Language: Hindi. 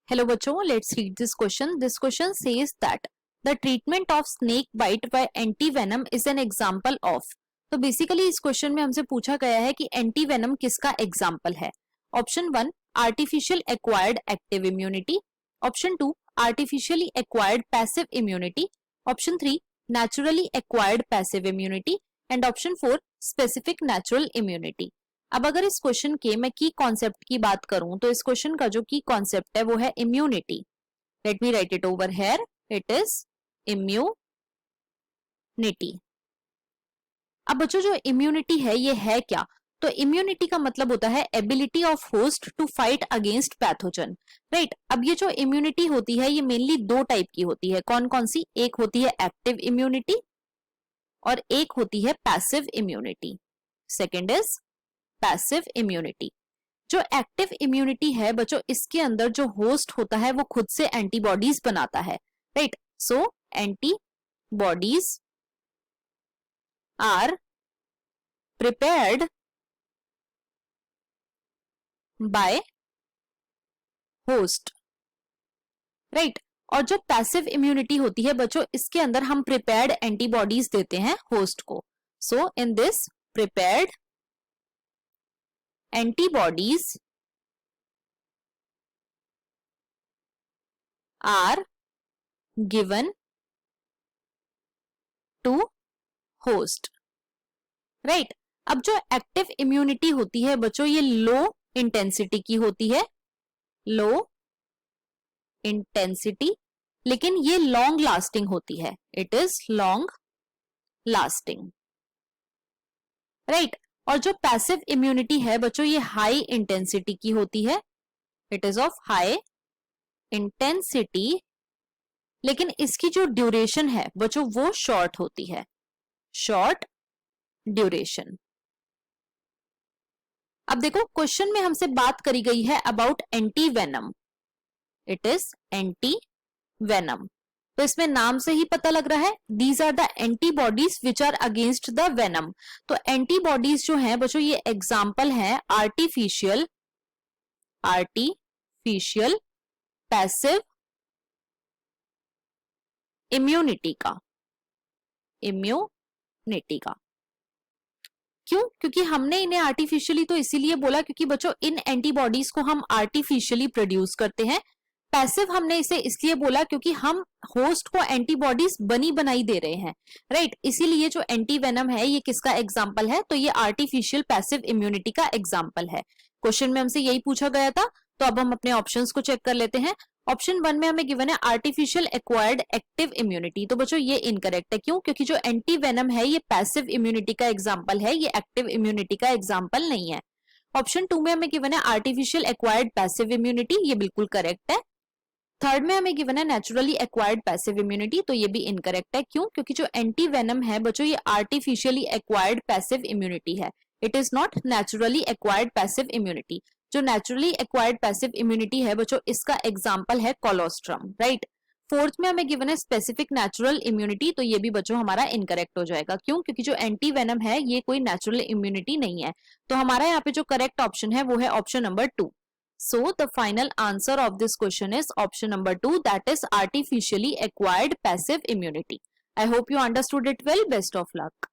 Hello बच्चों, let's read this question. This question says that the treatment of snake bite by anti-venom is an example of. तो बेसिकली इस क्वेश्चन में हमसे पूछा गया है कि एंटी वेनम किसका एग्जाम्पल है. Option 1 artificial acquired active immunity, option 2 artificially acquired passive immunity, option 3 naturally acquired passive immunity and option 4 specific natural immunity. अब अगर इस क्वेश्चन के मैं की कॉन्सेप्ट की बात करूं तो इस क्वेश्चन का जो की कॉन्सेप्ट है वो है immunity. Let me right it over here. It is immunity. अब बच्चों जो इम्यूनिटी है ये है क्या? तो इम्यूनिटी का मतलब होता है ability of host to fight against pathogen. Right. अब ये जो इम्यूनिटी होती है ये मेनली दो टाइप की होती है. कौन कौन सी? एक होती है एक्टिव इम्यूनिटी और एक होती है passive immunity. Second is passive immunity. जो एक्टिव इम्यूनिटी है बच्चों इसके अंदर जो होस्ट होता है वो खुद से एंटीबॉडीज बनाता है. Right. So antibodies are prepared by host. Right. और जो पैसिव इम्यूनिटी होती है बच्चों इसके अंदर हम प्रिपेयर्ड एंटीबॉडीज देते हैं होस्ट को. So in this prepared antibodies are given to host. right. अब जो एक्टिव इम्यूनिटी होती है बच्चों ये लो इंटेंसिटी की होती है. लो इंटेंसिटी लेकिन ये लॉन्ग लास्टिंग होती है. It is long lasting. Right. और जो पैसिव इम्यूनिटी है बच्चों ये हाई इंटेंसिटी की होती है. It is of high intensity लेकिन इसकी जो ड्यूरेशन है बच्चों वो शॉर्ट होती है. Short duration. अब देखो क्वेश्चन में हमसे बात करी गई है about anti venom. It is anti venom. तो इसमें नाम से ही पता लग रहा है these are the antibodies which are against the venom. तो एंटीबॉडीज जो हैं बच्चों ये एग्जाम्पल है आर्टिफिशियल पैसिव इम्यूनिटी का. इम्यूनिटी का क्यों? क्योंकि हमने इन्हें आर्टिफिशियली तो इसीलिए बोला क्योंकि बच्चों इन एंटीबॉडीज को हम आर्टिफिशियली प्रोड्यूस करते हैं. पैसिव हमने इसे इसलिए बोला क्योंकि हम होस्ट को एंटीबॉडीज बनी बनाई दे रहे हैं. राइट. इसीलिए जो एंटी वेनम है ये किसका एग्जाम्पल है? तो ये आर्टिफिशियल पैसिव इम्यूनिटी का एग्जाम्पल है. क्वेश्चन में हमसे यही पूछा गया था. तो अब हम अपने ऑप्शंस को चेक कर लेते हैं. ऑप्शन 1 में हमें गिवन है आर्टिफिशियल एक्वायर्ड एक्टिव इम्यूनिटी. तो बच्चों ये इनकरेक्ट है. क्यों? क्योंकि जो एंटी वेनम है ये पैसिव इम्यूनिटी का एग्जाम्पल है, ये एक्टिव इम्यूनिटी का एग्जाम्पल नहीं है. ऑप्शन 2 में हमें गिवन है आर्टिफिशियल एक्वायर्ड पैसिव इम्यूनिटी. ये बिल्कुल करेक्ट है. थर्ड में हमें गिवन है नेचुरली एक्वायर्ड पैसिव इम्यूनिटी. तो ये भी इनकरेक्ट है. क्यों? क्योंकि जो एंटी वेनम है बच्चों ये आर्टिफिशियली एक्वायर्ड पैसिव इम्यूनिटी है. It is not naturally acquired passive immunity. जो नेचुरली एक्वायर्ड पैसिव इम्यूनिटी है बच्चों इसका एग्जाम्पल है कोलोस्ट्रम. राइट. फोर्थ में हमें गिवन है स्पेसिफिक नेचुरल इम्यूनिटी. तो ये भी बच्चों हमारा इनकरेक्ट हो जाएगा. क्यों? क्योंकि जो एंटी वेनम है ये कोई नेचुरल इम्यूनिटी नहीं है. तो हमारा यहाँ पे जो करेक्ट ऑप्शन है वो है option number 2. So the final answer of this question is option number 2, that is artificially acquired passive immunity. I hope you understood it well. Best of luck.